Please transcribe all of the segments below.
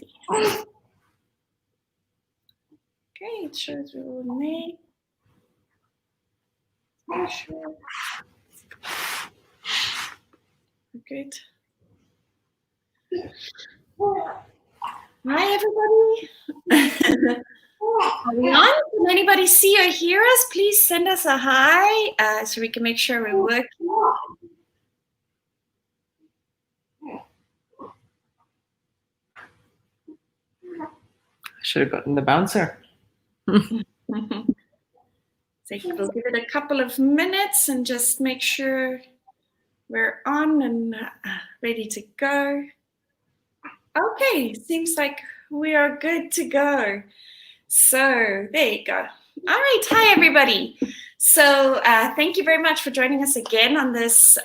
see. Okay, it shows we will make. Sure. Good. Hi, everybody. Are we on? Can anybody see or hear us? Please send us a hi so we can make sure we're working. I should have gotten the bouncer. So we'll give it a couple of minutes and just make sure we're on and ready to go. Okay, seems like we are good to go. So there you go. All right, hi everybody. So thank you very much for joining us again on this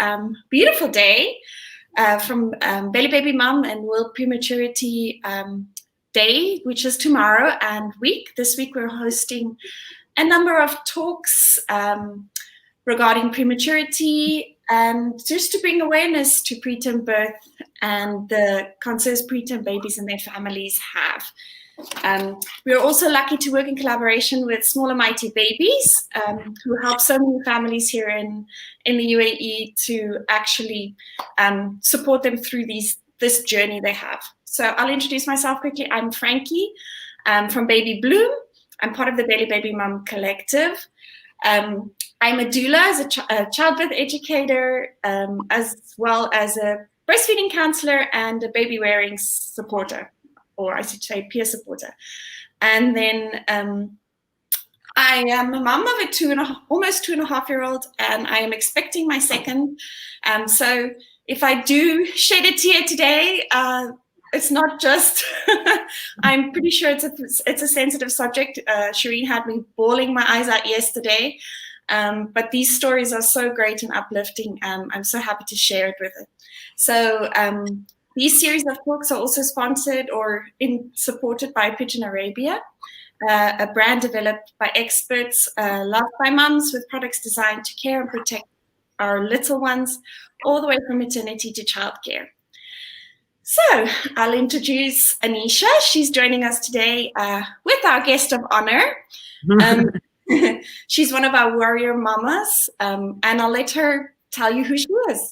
beautiful day from Belly Baby Mum and World Prematurity Day, which is tomorrow and week. This week we're hosting a number of talks regarding prematurity and just to bring awareness to preterm birth and the concerns preterm babies and their families have. We're also lucky to work in collaboration with Smaller Mighty Babies, who help so many families here in the UAE to actually support them through this journey they have. So I'll introduce myself quickly. I'm Franki from Baby Bloom. I'm part of the Belly Baby Mum Collective. I'm a doula, as a childbirth educator, as well as a breastfeeding counselor and a baby wearing supporter, or I should say peer supporter. And then I am a mum of a almost 2.5-year-old, and I am expecting my second. So if I do shed a tear today, it's not just, I'm pretty sure it's a sensitive subject. Shireen had me bawling my eyes out yesterday. But these stories are so great and uplifting. I'm so happy to share it with it. So these series of talks are also sponsored or supported by Pigeon Arabia, a brand developed by experts, loved by mums, with products designed to care and protect our little ones, all the way from maternity to childcare. So I'll introduce Anisha. She's joining us today with our guest of honor. She's one of our warrior mamas, and I'll let her tell you who she is.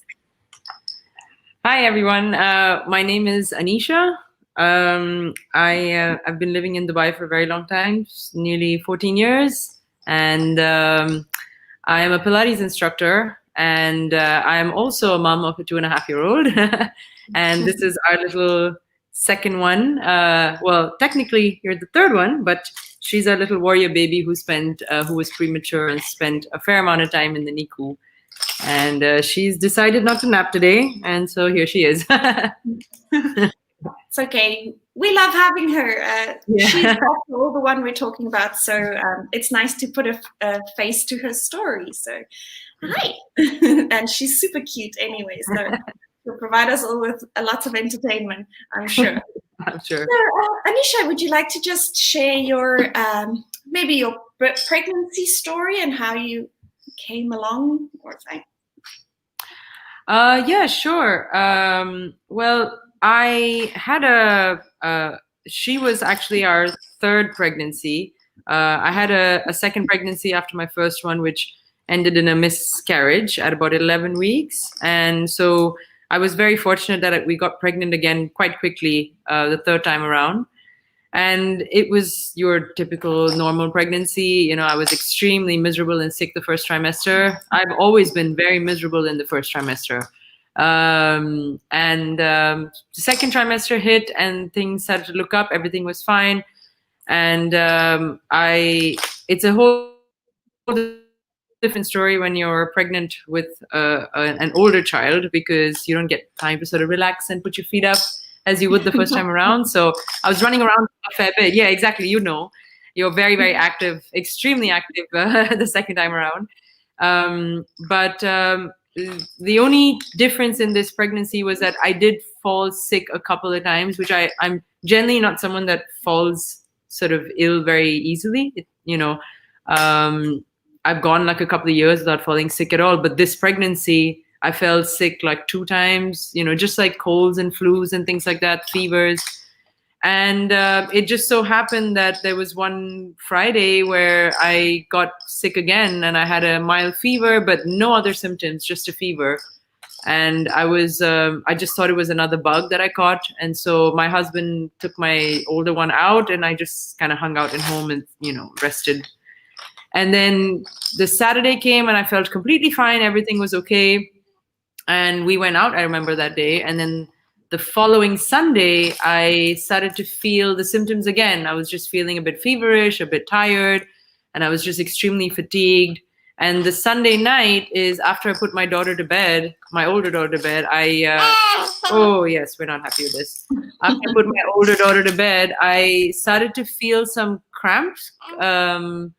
Hi, everyone. My name is Anisha. I've been living in Dubai for a very long time, nearly 14 years. And I am a Pilates instructor. And I am also a mom of a 2.5-year-old. And this is our little second one. Well, technically, you're the third one, but she's our little warrior baby who was premature and spent a fair amount of time in the NICU. And she's decided not to nap today, and so here she is. It's okay. We love having her. Yeah. She's all the one we're talking about, so it's nice to put a face to her story. So, hi. And she's super cute anyway, so she'll provide us all with lots of entertainment, I'm sure. I'm sure. So, Anisha, would you like to just share your maybe your pregnancy story and how you came along or something? Yeah, sure. Well, I had she was actually our third pregnancy. I had a second pregnancy after my first one, which ended in a miscarriage at about 11 weeks. And so I was very fortunate that we got pregnant again quite quickly the third time around. And it was your typical normal pregnancy. You know, I was extremely miserable and sick the first trimester. I've always been very miserable in the first trimester. The second trimester hit and things started to look up. Everything was fine. And it's a whole different story when you're pregnant with an older child, because you don't get time to sort of relax and put your feet up as you would the first time around. So I was running around a fair bit. Yeah, exactly. You know, you're very, very active, extremely active the second time around. The only difference in this pregnancy was that I did fall sick a couple of times, which I'm generally not someone that falls sort of ill very easily. I've gone like a couple of years without falling sick at all. But this pregnancy, I fell sick like 2 times, just like colds and flus and things like that, fevers. And it just so happened that there was one Friday where I got sick again, and I had a mild fever, but no other symptoms, just a fever. And I just thought it was another bug that I caught. And so my husband took my older one out, and I just kind of hung out at home and, rested. And then the Saturday came, and I felt completely fine. Everything was okay. And we went out, I remember that day. And then the following Sunday, I started to feel the symptoms again. I was just feeling a bit feverish, a bit tired, and I was just extremely fatigued. And the Sunday night is after I put my daughter to bed, my older daughter to bed, oh yes, we're not happy with this. After I put my older daughter to bed, I started to feel some cramps, and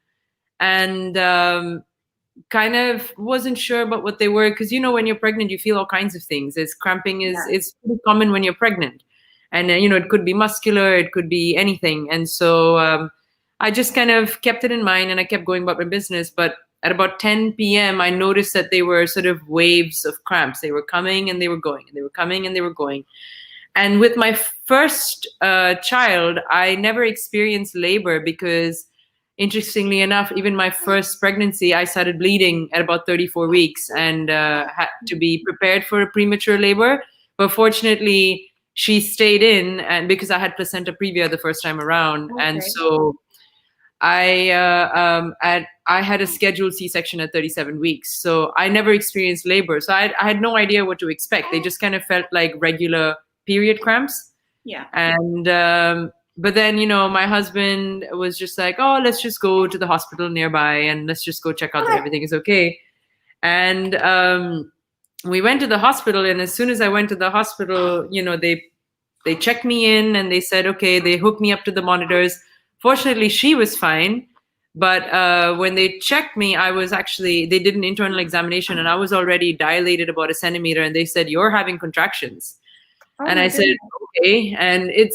kind of wasn't sure about what they were, because when you're pregnant you feel all kinds of things. It's cramping is pretty common when you're pregnant, and it could be muscular, it could be anything. And so I just kind of kept it in mind, and I kept going about my business. But at about 10 p.m. I noticed that they were sort of waves of cramps. They were coming and they were going, and they were coming and they were going. And with my first child, I never experienced labor, because interestingly enough, even my first pregnancy, I started bleeding at about 34 weeks and had to be prepared for a premature labor. But fortunately, she stayed in, and because I had placenta previa the first time around. Okay. And so I had a scheduled C-section at 37 weeks. So I never experienced labor. So I had no idea what to expect. They just kind of felt like regular period cramps. Yeah. And but then, my husband was just like, oh, let's just go to the hospital nearby and let's just go check out that everything is okay. And we went to the hospital, and as soon as I went to the hospital, they checked me in and they said, okay, they hooked me up to the monitors. Fortunately, she was fine. But when they checked me, they did an internal examination, and I was already dilated about 1 centimeter, and they said, you're having contractions. Oh, and I said, okay. And it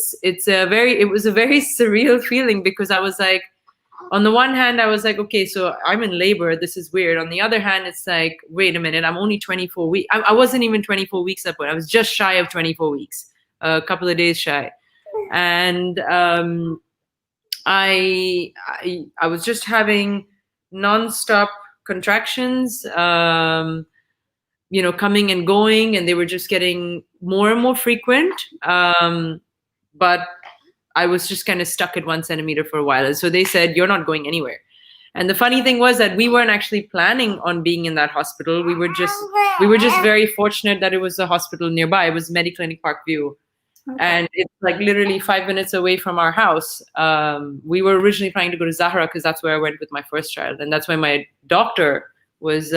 was a very surreal feeling, because I was like, on the one hand, I was like, okay, so I'm in labor. This is weird. On the other hand, it's like, wait a minute, I'm only 24 weeks. I wasn't even 24 weeks at point. I was just shy of 24 weeks, a couple of days shy. And I was just having nonstop contractions, coming and going, and they were just getting more and more frequent. But I was just kind of stuck at 1 centimeter for a while. And so they said, you're not going anywhere. And the funny thing was that we weren't actually planning on being in that hospital. We were just very fortunate that it was a hospital nearby. It was Mediclinic Parkview. Okay. And it's like literally 5 minutes away from our house. We were originally planning to go to Zahra, because that's where I went with my first child. And that's where my doctor was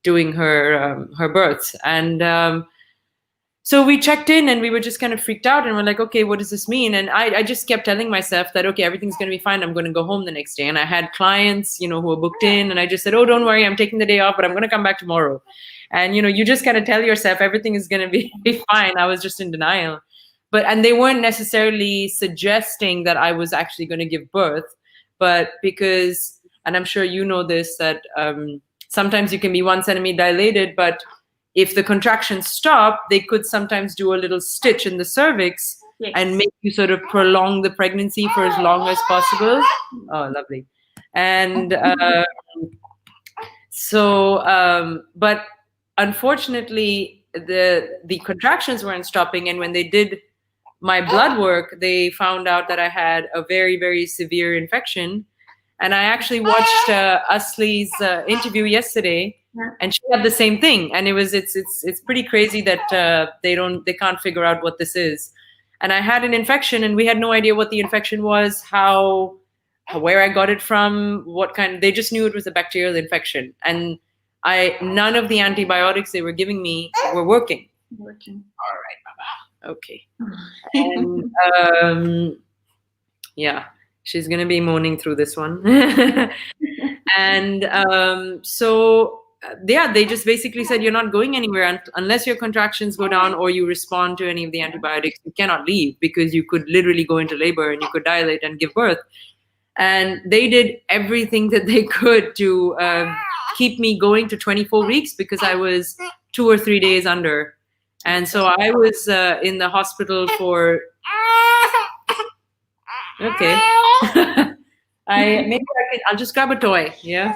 doing her births. And so we checked in, and we were just kind of freaked out, and we're like, okay, what does this mean? And I just kept telling myself that, okay, everything's going to be fine. I'm going to go home the next day. And I had clients, who were booked in, and I just said, oh, don't worry, I'm taking the day off, but I'm going to come back tomorrow. And, you just kind of tell yourself everything is going to be fine. I was just in denial. And they weren't necessarily suggesting that I was actually going to give birth, but because, and I'm sure you know this, that sometimes you can be 1 centimeter dilated, but if the contractions stop, they could sometimes do a little stitch in the cervix. Yes. And make you sort of prolong the pregnancy for as long as possible. Oh, lovely. And but unfortunately, the contractions weren't stopping. And when they did my blood work, they found out that I had a very, very severe infection. And I actually watched Asli's interview yesterday, and she had the same thing. And it's pretty crazy that they can't figure out what this is. And I had an infection, and we had no idea what the infection was, where I got it from, what kind. They just knew it was a bacterial infection, and none of the antibiotics they were giving me were working. All right, Baba. Okay. And yeah. She's going to be moaning through this one. And so they just basically said, you're not going anywhere unless your contractions go down or you respond to any of the antibiotics. You cannot leave, because you could literally go into labor and you could dilate and give birth. And they did everything that they could to keep me going to 24 weeks, because I was 2 or 3 days under. And so I was in the hospital for Okay. I'll just grab a toy. Yeah.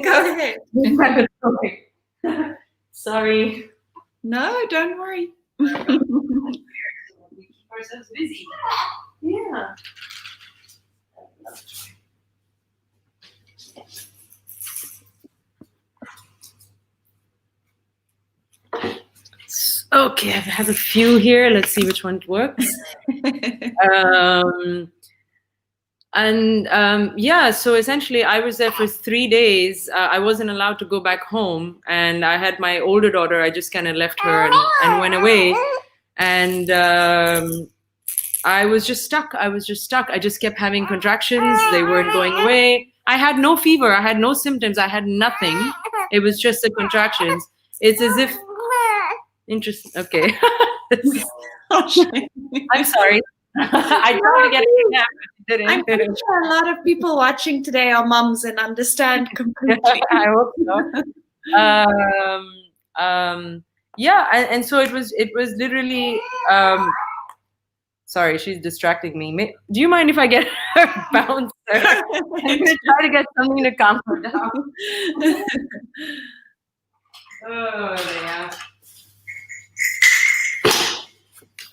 Go ahead. Grab a toy. Sorry. No, don't worry. We keep ourselves busy. Yeah. Okay, I have a few here. Let's see which one works. Yeah, so essentially I was there for 3 days. I wasn't allowed to go back home, and I had my older daughter. I just kind of left her and went away, and I was just stuck. I just kept having contractions. They weren't going away. I had no fever. I had no symptoms. I had nothing. It was just the contractions. It's as if interesting. Okay. I'm sorry. I tried to get a nap. I'm pretty sure a lot of people watching today are moms and understand completely. I hope so. Yeah, and so it was literally. Sorry, she's distracting me. Do you mind if I get her bouncer? I'm gonna try to get something to calm her down. Oh yeah.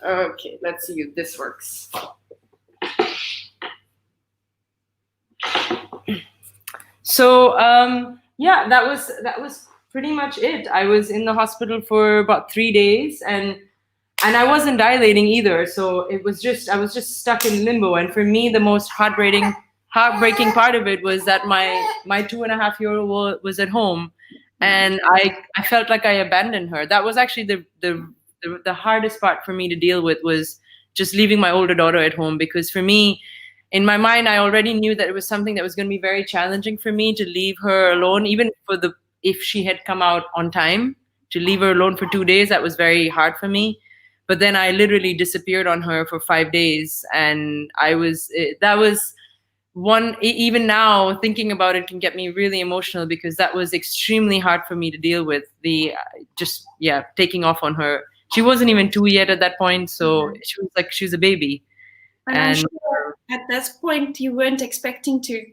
Okay, let's see if this works. So yeah, that was pretty much it. I was in the hospital for about 3 days, and I wasn't dilating either. So I was just stuck in limbo. And for me, the most heartbreaking part of it was that my 2.5-year-old was at home, and I felt like I abandoned her. That was actually the hardest part for me to deal with, was just leaving my older daughter at home, because for me, in my mind, I already knew that it was something that was going to be very challenging for me to leave her alone, even if she had come out on time. To leave her alone for 2 days, that was very hard for me. But then I literally disappeared on her for 5 days, and that was one. Even now, thinking about it can get me really emotional, because that was extremely hard for me to deal with. Taking off on her. She wasn't even 2 yet at that point, so she was a baby. And I'm sure at this point you weren't expecting to.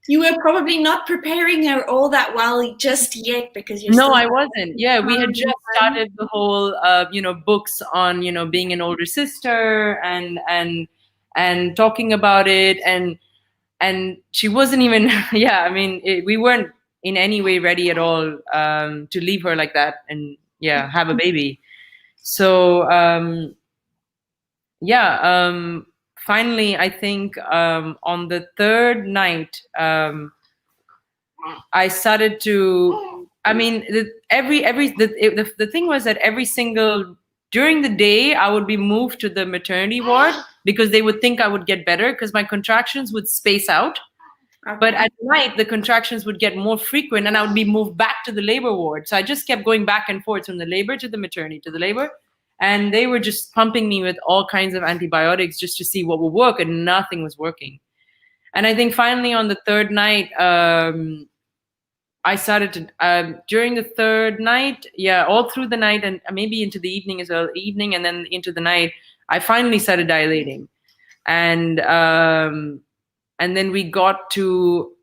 You were probably not preparing her all that well just yet, because you're No, I wasn't. Yeah, we had just started the whole books on being an older sister and talking about it, and she wasn't even we weren't in any way ready at all to leave her like that and have a baby. So finally, I think on the third night, I started to. I mean, the thing was that during the day, I would be moved to the maternity ward, because they would think I would get better, because my contractions would space out. Okay. But at night, the contractions would get more frequent, and I would be moved back to the labor ward. So I just kept going back and forth from the labor to the maternity to the labor. And they were just pumping me with all kinds of antibiotics just to see what would work, and nothing was working. And I think finally on the third night, I started to, during the third night, all through the night and maybe into the evening as well, and then into the night, I finally started dilating. And then we got to,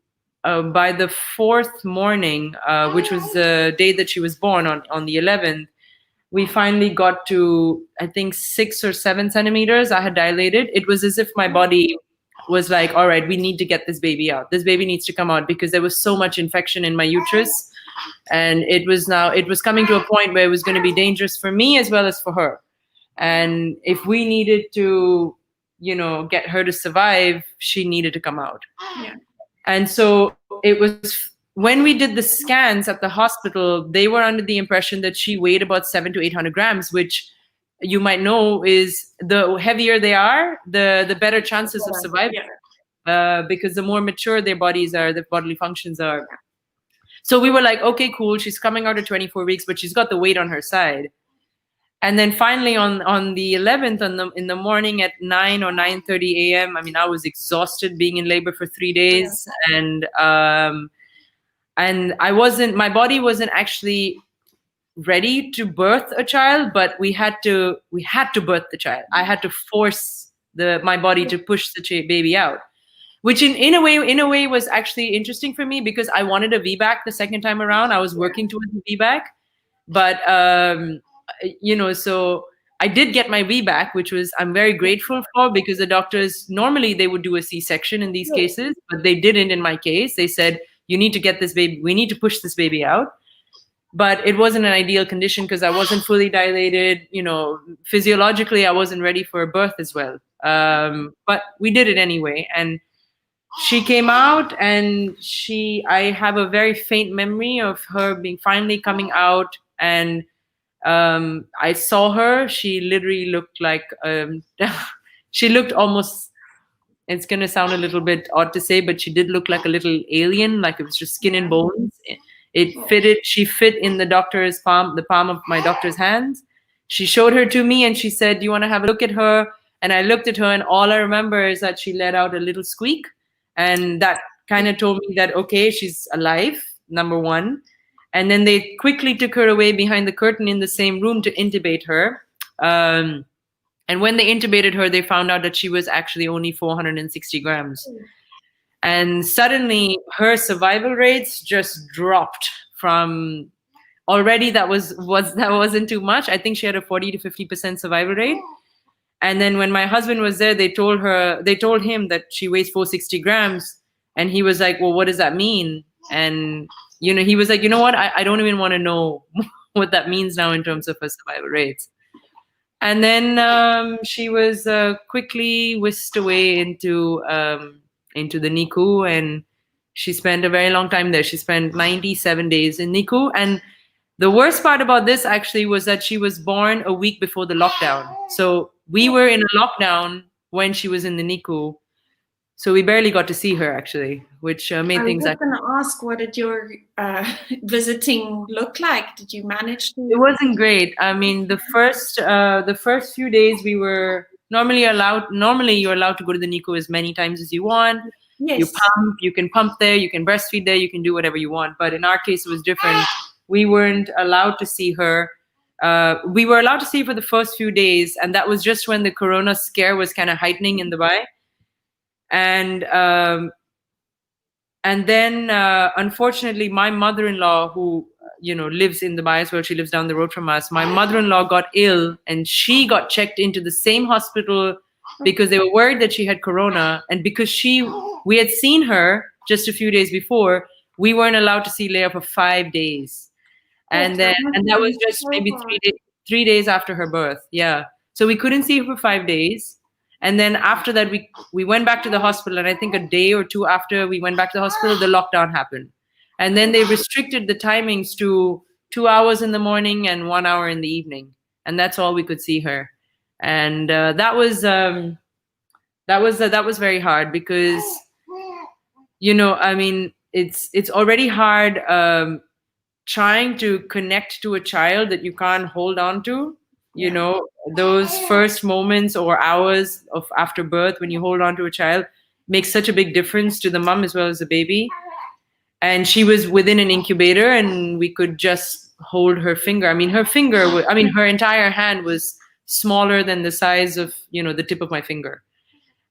by the fourth morning, which was the day that she was born on the 11th, we finally got to, I think, 6 or 7 centimeters. I had dilated. It was as if my body was like, all right, we need to get this baby out. This baby needs to come out, because there was so much infection in my uterus. And it was coming to a point where it was going to be dangerous for me as well as for her. And if we needed to, get her to survive, she needed to come out. Yeah. And so it was, when we did the scans at the hospital, they were under the impression that she weighed about 700 to 800 grams, which you might know is the heavier they are, the better chances of survival, because the more mature their bodies are, the bodily functions are. So we were like, okay, cool. She's coming out at 24 weeks, but she's got the weight on her side. And then finally on the 11th, in the morning at 9 or 9:30 a.m., I mean, I was exhausted being in labor for 3 days. And my body wasn't actually ready to birth a child, but we had to birth the child. I had to force my body to push the baby out, which in a way was actually interesting for me because I wanted a VBAC the second time around. I was working towards a VBAC, but so I did get my VBAC, which was I'm very grateful for, because the doctors normally they would do a C-section in these cases, but they didn't in my case. They said, you need to get this baby, we need to push this baby out. But it wasn't an ideal condition because I wasn't fully dilated, physiologically I wasn't ready for birth as well. But we did it anyway, and she came out, and I have a very faint memory of her being finally coming out, and I saw her. She literally looked like she looked almost, it's going to sound a little bit odd to say, but she did look like a little alien, like it was just skin and bones. She fit in the palm of my doctor's hands. She showed her to me and she said, do you want to have a look at her? And I looked at her, and all I remember is that she let out a little squeak. And that kind of told me that, okay, she's alive, number one. And then they quickly took her away behind the curtain in the same room to intubate her. And when they intubated her, they found out that she was actually only 460 grams. And suddenly her survival rates just dropped from already that wasn't too much. I think she had a 40 to 50% survival rate. And then when my husband was there, they told him that she weighs 460 grams. And he was like, well, what does that mean? And, he was like, you know what? I don't even want to know what that means now in terms of her survival rates. And then she was quickly whisked away into the NICU, and she spent a very long time there. She spent 97 days in NICU. And the worst part about this actually was that she was born a week before the lockdown. So we were in a lockdown when she was in the NICU. So we barely got to see her, actually, which made things... I was going to ask, what did your visiting look like? Did you manage to... It wasn't great. I mean, the first few days we were normally you're allowed to go to the NICU as many times as you want. Yes. You can pump there, you can breastfeed there, you can do whatever you want. But in our case, it was different. We weren't allowed to see her. We were allowed to see her for the first few days, and that was just when the corona scare was kind of heightening in Dubai. And then unfortunately, my mother-in-law, who lives in Dubai as well, she lives down the road from us. My mother-in-law got ill, and she got checked into the same hospital because they were worried that she had corona. And because we had seen her just a few days before, we weren't allowed to see Leia for 5 days. And that was just maybe 3 days after her birth. Yeah. So we couldn't see her for 5 days. And then after that, we went back to the hospital. And I think a day or two after we went back to the hospital, the lockdown happened. And then they restricted the timings to 2 hours in the morning and 1 hour in the evening. And that's all we could see her. And that was very hard because, I mean, it's already hard trying to connect to a child that you can't hold on to. Those first moments or hours of after birth when you hold on to a child makes such a big difference to the mom as well as the baby. And she was within an incubator, and we could just hold her finger. I mean, her entire hand was smaller than the size of, the tip of my finger.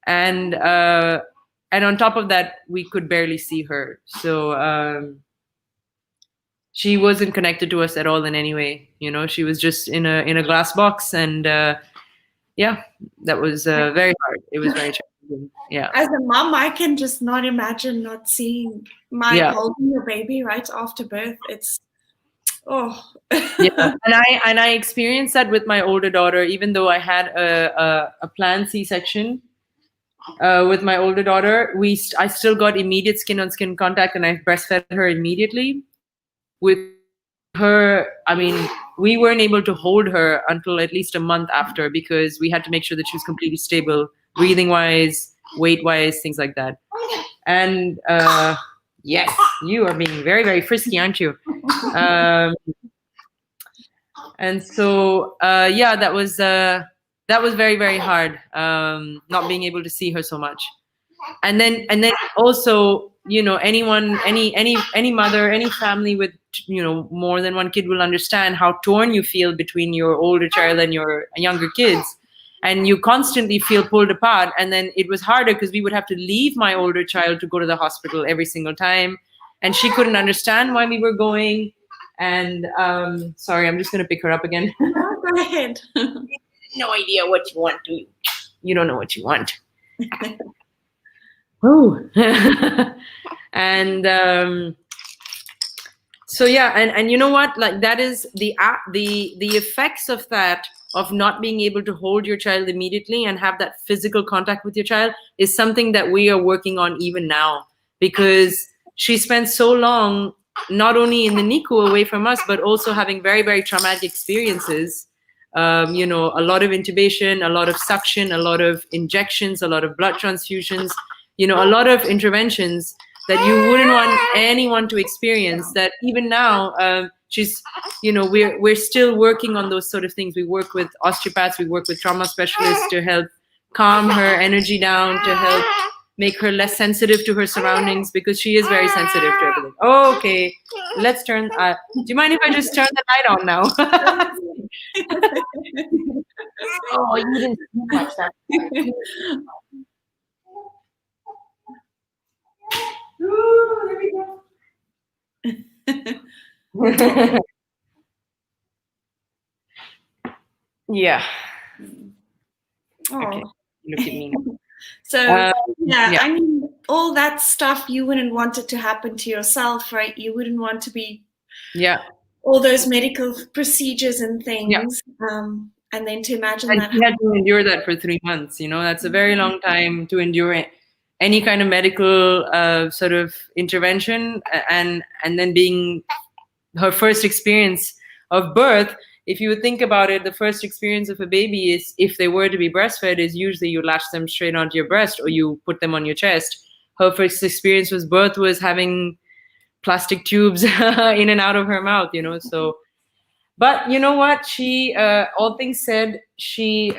And on top of that, we could barely see her. So she wasn't connected to us at all in any way. She was just in a glass box, and that was very hard. It was very challenging. Yeah. As a mom, I can just not imagine not seeing holding your baby right after birth. It's yeah. And I experienced that with my older daughter, even though I had a planned C-section. With my older daughter, I still got immediate skin-on-skin contact, and I breastfed her immediately. With her, I mean, we weren't able to hold her until at least a month after, because we had to make sure that she was completely stable, breathing-wise, weight-wise, things like that. And yes, you are being very, very frisky, aren't you? And so, that was very, very hard, not being able to see her so much. And then also, any mother, any family with, more than one kid will understand how torn you feel between your older child and your younger kids. and you constantly feel pulled apart. And then it was harder because we would have to leave my older child to go to the hospital every single time, and she couldn't understand why we were going. And sorry, I'm just going to pick her up again. Oh, go ahead. No idea what you want, do you? You don't know what you want. Oh. And so yeah, and you know what, like that is the effects of that, of not being able to hold your child immediately and have that physical contact with your child, is something that we are working on even now, because she spent so long not only in the NICU away from us, but also having very, very traumatic experiences. You know, a lot of intubation, a lot of suction, a lot of injections, a lot of blood transfusions, you know, a lot of interventions that you wouldn't want anyone to experience. That even now, she's, you know, we're still working on those sort of things. We work with osteopaths, we work with trauma specialists to help calm her energy down, to help make her less sensitive to her surroundings, because she is very sensitive to everything. Oh, okay, let's turn. Do you mind if I just turn the light on now? Oh, you didn't watch that. Ooh, there we go. Yeah. Oh. Okay. Look at me. So yeah, I mean, all that stuff, you wouldn't want it to happen to yourself, right? You wouldn't want to be all those medical procedures and things. And then to imagine and that she had to endure that for 3 months, you know, that's a very long time to endure any kind of medical sort of intervention, and then being her first experience of birth. If you would think about it, the first experience of a baby is, if they were to be breastfed, is usually you latch them straight onto your breast or you put them on your chest. Her first experience was birth, was having plastic tubes in and out of her mouth, you know. So, but you know what? She, all things said, she,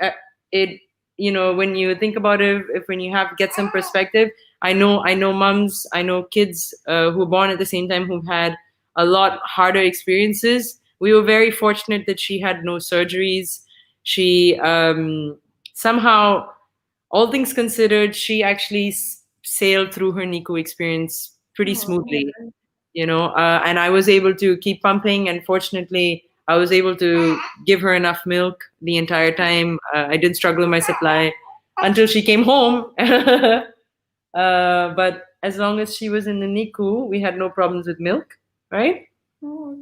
it, you know, when you think about it, when you get some perspective, I know moms, I know kids who were born at the same time who've had a lot harder experiences. We were very fortunate that she had no surgeries. She somehow, all things considered, she actually sailed through her NICU experience pretty smoothly, you know. And I was able to keep pumping, and fortunately, I was able to give her enough milk the entire time. I didn't struggle with my supply until she came home. But as long as she was in the NICU, we had no problems with milk, right? Oh,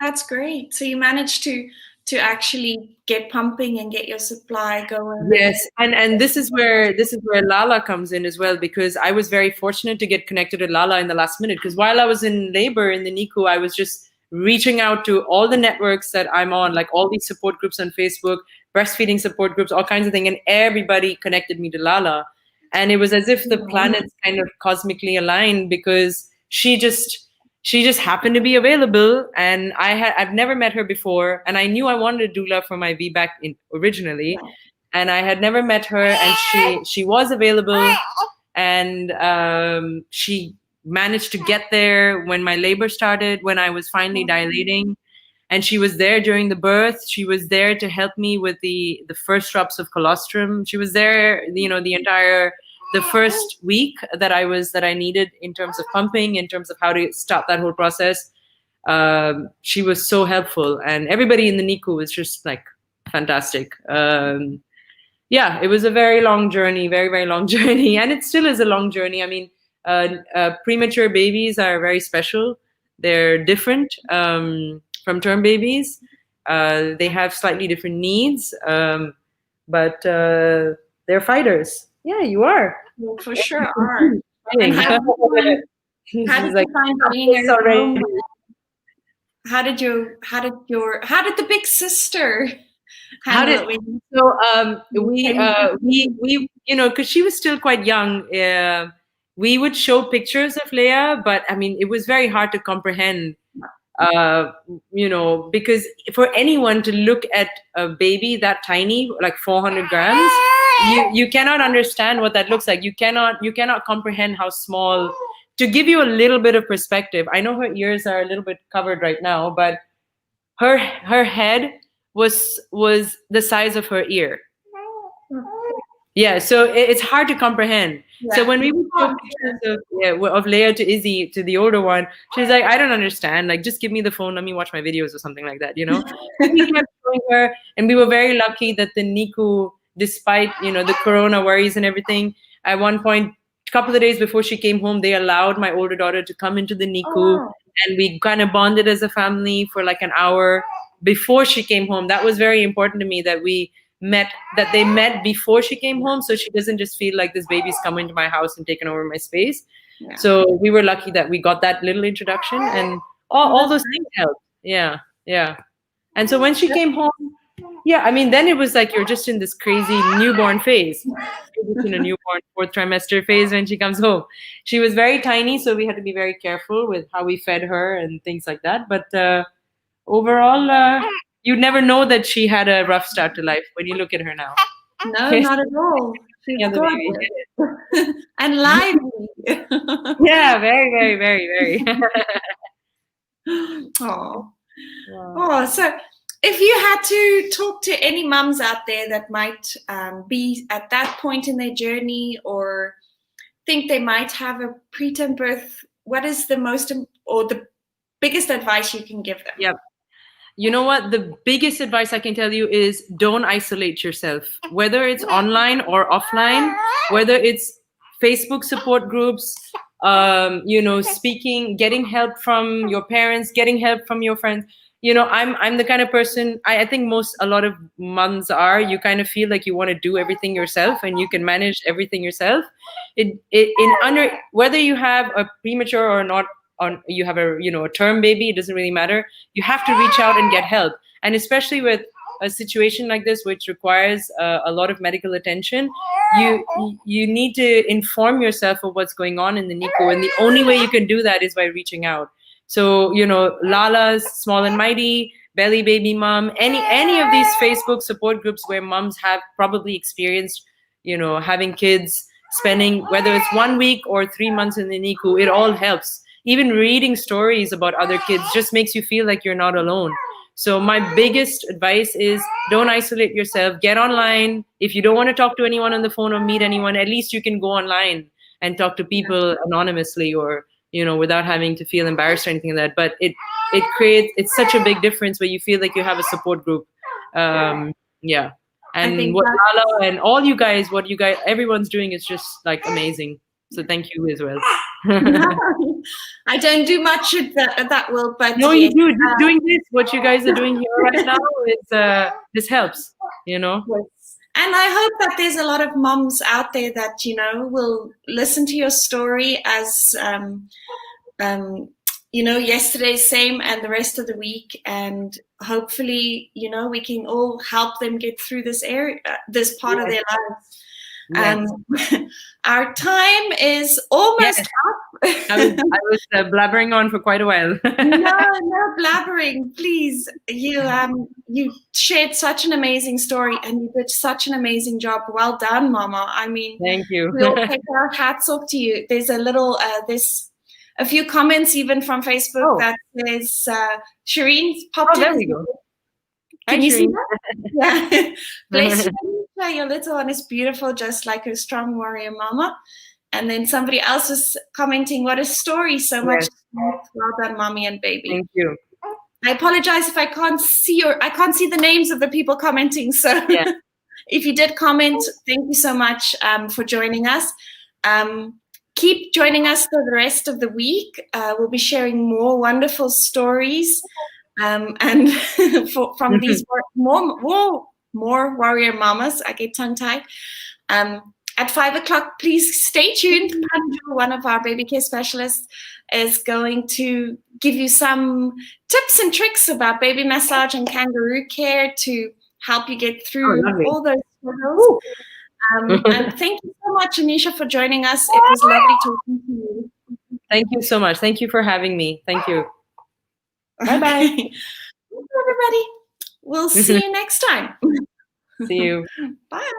that's great. So you managed to actually get pumping and get your supply going. Yes, and this is where Lala comes in as well, because I was very fortunate to get connected with Lala in the last minute. Because while I was in labor in the NICU, I was just reaching out to all the networks that I'm on, like all these support groups on Facebook, breastfeeding support groups, all kinds of things, and everybody connected me to Lala. And it was as if the planets kind of cosmically aligned, because she just happened to be available, and I've never met her before, and I knew I wanted a doula for my VBAC originally, and I had never met her, and she was available, and she managed to get there when my labor started, when I was finally dilating. And she was there during the birth. She was there to help me with the first drops of colostrum. She was there, you know, the first week that I needed, in terms of pumping, in terms of how to start that whole process. She was so helpful, and everybody in the NICU was just like fantastic. Yeah, it was a very long journey, very, very long journey, and it still is a long journey. I mean, premature babies are very special. They're different from term babies. They have slightly different needs, but they're fighters. Yeah, you are. Well, for sure are. And how did you find being at home? How did the big sister handle it? So we you know, because she was still quite young, we would show pictures of Leia, but I mean, it was very hard to comprehend, you know, because for anyone to look at a baby that tiny, like 400 grams, you cannot understand what that looks like. You cannot comprehend how small. To give you a little bit of perspective, I know her ears are a little bit covered right now, but her head was the size of her ear. Yeah, so it's hard to comprehend. So Yeah. when we would show pictures of of Leia to Izzy, to the older one, she's like, I don't understand. Like, just give me the phone, let me watch my videos or something like that, you know? And we kept showing her, and we were very lucky that the NICU, despite, you know, the corona worries and everything, at one point, a couple of days before she came home, they allowed my older daughter to come into the Oh, NICU, wow. and we kind of bonded as a family for like an hour before she came home. That was very important to me, that they met before she came home, so she doesn't just feel like this baby's come into my house and taken over my space. Yeah. So we were lucky that we got that little introduction, and all those things helped. Yeah. And so when she came home, yeah, I mean, then it was like you're just in this crazy newborn phase. You're just in a newborn fourth trimester phase when she comes home. She was very tiny, so we had to be very careful with how we fed her and things like that. But overall, you'd never know that she had a rough start to life when you look at her now. No, not at all. She's Yeah, the baby. gorgeous and lively. Yeah, very, very, very, very. Oh. Wow. Oh, so if you had to talk to any mums out there that might be at that point in their journey or think they might have a preterm birth, what is the most or the biggest advice you can give them? Yep. You know what? The biggest advice I can tell you is don't isolate yourself, whether it's online or offline, whether it's Facebook support groups, you know, speaking, getting help from your parents, getting help from your friends. You know, I'm the kind of person, I think a lot of moms are, you kind of feel like you want to do everything yourself and you can manage everything yourself. Whether you have a premature or not, you have a term baby, it doesn't really matter. You have to reach out and get help, and especially with a situation like this which requires a lot of medical attention, you need to inform yourself of what's going on in the NICU, and the only way you can do that is by reaching out. So, you know, Lala's, Small and Mighty, Belly Baby Mom, any of these Facebook support groups where moms have probably experienced, you know, having kids, spending whether it's 1 week or 3 months in the NICU, it all helps. Even reading stories about other kids just makes you feel like you're not alone. So my biggest advice is don't isolate yourself. Get online. If you don't want to talk to anyone on the phone or meet anyone, at least you can go online and talk to people anonymously, or, you know, without having to feel embarrassed or anything like that. But it's such a big difference where you feel like you have a support group. Yeah. And what Lala and all you guys, everyone's doing is just like amazing. So thank you as well. No, I don't do much at that will, but no, you do. Just doing this, what you guys are doing here right now, is this helps, you know. Yes. And I hope that there's a lot of moms out there that, you know, will listen to your story as you know, yesterday's same and the rest of the week, and hopefully, you know, we can all help them get through this this part of their lives. Yes. Our time is almost up. I was blabbering on for quite a while. No blabbering, please. You shared such an amazing story, and you did such an amazing job. Well done, Mama. I mean, thank you. We all take our hats off to you. There's there's a few comments even from Facebook that says Shireen popped in. There we go. Can you see that? Yeah. Bless you, Anisha. Your little one is beautiful, just like her strong warrior mama. And then somebody else is commenting, what a story, so much. Well done, mommy and baby. Thank you. I apologize if I can't see the names of the people commenting. So if you did comment, thank you so much for joining us. Keep joining us for the rest of the week. We'll be sharing more wonderful stories. And from these more warrior mamas, I get tongue-tied. At 5 o'clock, please stay tuned. Panju, one of our baby care specialists, is going to give you some tips and tricks about baby massage and kangaroo care to help you get through all those struggles. And thank you so much, Anisha, for joining us. It was lovely talking to you. Thank you so much. Thank you for having me. Thank you. Bye-bye. Thank you, everybody. We'll see you next time. See you. Bye.